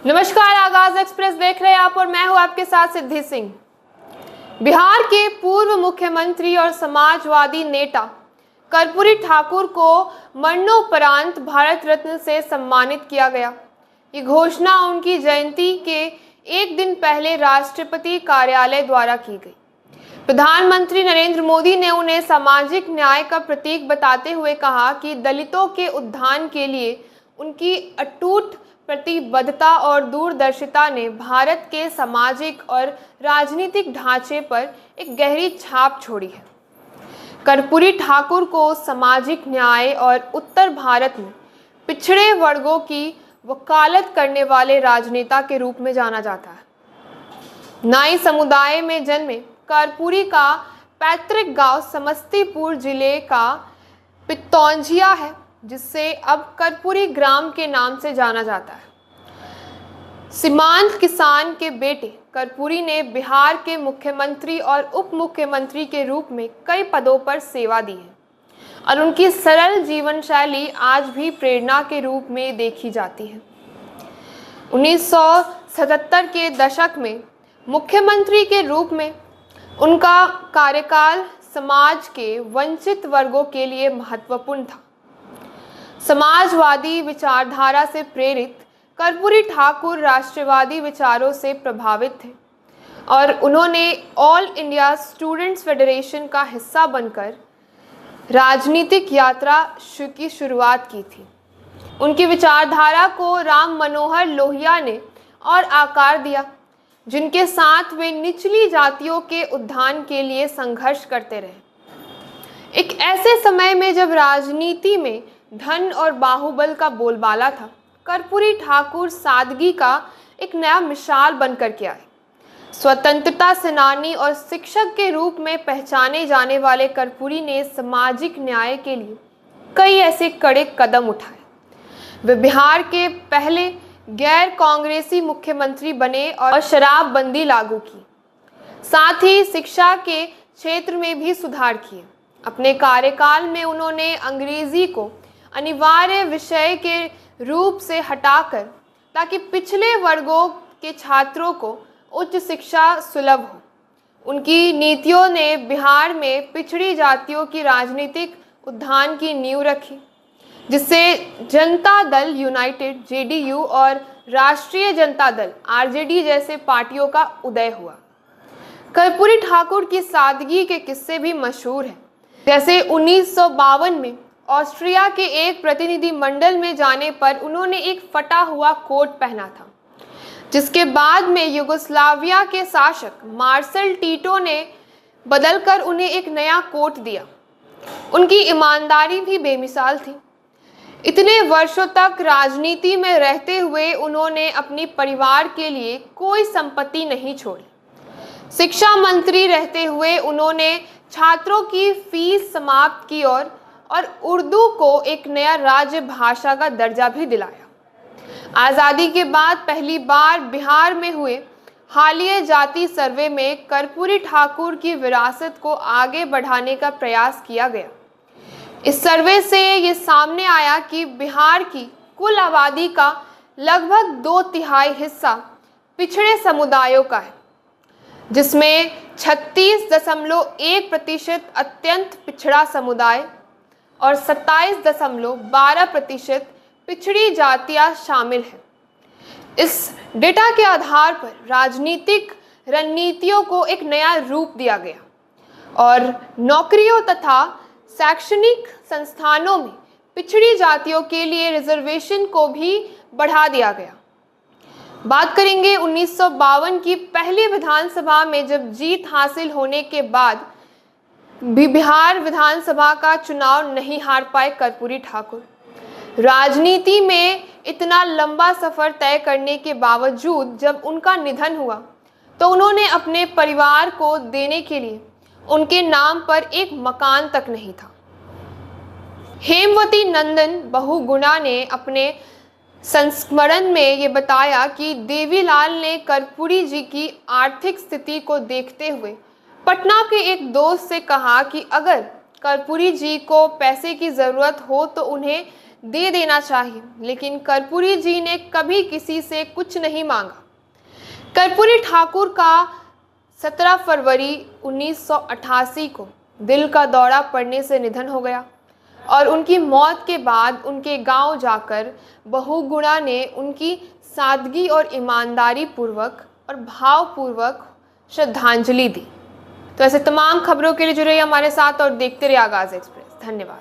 नमस्कार, आगाज एक्सप्रेस देख रहे हैं आप और मैं हूं आपके साथ सिद्धि सिंह। बिहार के पूर्व मुख्यमंत्री और समाजवादी नेता कर्पूरी ठाकुर को मरणोपरांत भारत रत्न से सम्मानित किया गया। ये घोषणा उनकी जयंती के एक दिन पहले राष्ट्रपति कार्यालय द्वारा की गई। प्रधानमंत्री नरेंद्र मोदी ने उन्हें सामाजिक न्याय का प्रतीक बताते हुए कहा कि दलितों के उत्थान के लिए उनकी अटूट प्रतिबद्धता और दूरदर्शिता ने भारत के सामाजिक और राजनीतिक ढांचे पर एक गहरी छाप छोड़ी है। कर्पूरी ठाकुर को सामाजिक न्याय और उत्तर भारत में पिछड़े वर्गों की वकालत करने वाले राजनेता के रूप में जाना जाता है। नाई समुदाय में जन्मे कर्पूरी का पैतृक गांव समस्तीपुर जिले का पितौंजिया है, जिससे अब कर्पूरी ग्राम के नाम से जाना जाता है। सीमांत किसान के बेटे कर्पूरी ने बिहार के मुख्यमंत्री और उप मुख्यमंत्री के रूप में कई पदों पर सेवा दी है और उनकी सरल जीवन शैली आज भी प्रेरणा के रूप में देखी जाती है। 1977 के दशक में मुख्यमंत्री के रूप में उनका कार्यकाल समाज के वंचित वर्गों के लिए महत्वपूर्ण था। समाजवादी विचारधारा से प्रेरित कर्पूरी ठाकुर राष्ट्रवादी विचारों से प्रभावित थे और उन्होंने ऑल इंडिया स्टूडेंट्स फेडरेशन का हिस्सा बनकर राजनीतिक यात्रा की शुरुआत की थी। उनकी विचारधारा को राम मनोहर लोहिया ने और आकार दिया, जिनके साथ वे निचली जातियों के उत्थान के लिए संघर्ष करते रहे। एक ऐसे समय में जब राजनीति में धन और बाहुबल का बोलबाला था, कर्पूरी ठाकुर सादगी का एक नया मिसाल बनकर के आए। स्वतंत्रता सेनानी और शिक्षक के रूप में पहचाने जाने वाले कर्पूरी ने सामाजिक न्याय के लिए कई ऐसे कड़े कदम उठाए। वे बिहार के पहले गैर कांग्रेसी मुख्यमंत्री बने और शराबबंदी लागू की। साथ ही शिक्षा के क्षेत्र में भी सुधार किए। अपने कार्यकाल में उन्होंने अंग्रेजी को अनिवार्य विषय के रूप से हटाकर ताकि पिछले वर्गों के छात्रों को उच्च शिक्षा सुलभ हो। उनकी नीतियों ने बिहार में पिछड़ी जातियों की राजनीतिक उत्थान की नींव रखी, जिससे जनता दल यूनाइटेड (जेडीयू) और राष्ट्रीय जनता दल (आरजेडी) जैसे पार्टियों का उदय हुआ। कर्पूरी ठाकुर की सादगी के किस्से भी मशहूर हैं। जैसे 1952 में ऑस्ट्रिया के एक प्रतिनिधि मंडल में जाने पर उन्होंने एक फटा हुआ कोट पहना था, जिसके बाद में युगोस्लाविया के शासक मार्शल टीटो ने बदलकर उन्हें एक नया कोट दिया। उनकी ईमानदारी भी बेमिसाल थी। इतने वर्षों तक राजनीति में रहते हुए उन्होंने अपने परिवार के लिए कोई संपत्ति नहीं छोड़ी। शिक्षा मंत्री रहते हुए उन्होंने छात्रों की फीस समाप्त की और उर्दू को एक नया राज्य भाषा का दर्जा भी दिलाया। आज़ादी के बाद पहली बार बिहार में हुए हालिया जाति सर्वे में कर्पूरी ठाकुर की विरासत को आगे बढ़ाने का प्रयास किया गया। इस सर्वे से ये सामने आया कि बिहार की कुल आबादी का लगभग 2/3 हिस्सा पिछड़े समुदायों का है, जिसमें 36.1% अत्यंत पिछड़ा समुदाय और 27.12% पिछड़ी जातियां शामिल हैं। इस डेटा के आधार पर राजनीतिक रणनीतियों को एक नया रूप दिया गया और नौकरियों तथा शैक्षणिक संस्थानों में पिछड़ी जातियों के लिए रिजर्वेशन को भी बढ़ा दिया गया। बात करेंगे 1952 की पहली विधानसभा में, जब जीत हासिल होने के बाद भी बिहार विधानसभा का चुनाव नहीं हार पाए कर्पूरी ठाकुर। राजनीति में इतना लंबा सफर तय करने के बावजूद जब उनका निधन हुआ तो उन्होंने अपने परिवार को देने के लिए उनके नाम पर एक मकान तक नहीं था। हेमवती नंदन बहुगुणा ने अपने संस्मरण में ये बताया कि देवीलाल ने कर्पूरी जी की आर्थिक स्थिति को देखते हुए पटना के एक दोस्त से कहा कि अगर कर्पूरी जी को पैसे की ज़रूरत हो तो उन्हें दे देना चाहिए, लेकिन कर्पूरी जी ने कभी किसी से कुछ नहीं मांगा। कर्पूरी ठाकुर का 17 फरवरी 1988 को दिल का दौरा पड़ने से निधन हो गया और उनकी मौत के बाद उनके गांव जाकर बहुगुणा ने उनकी सादगी और ईमानदारी पूर्वक और भावपूर्वक श्रद्धांजलि दी। तो ऐसे तमाम खबरों के लिए जुड़े रहिए हमारे साथ और देखते रहिए आगाज़ एक्सप्रेस। धन्यवाद।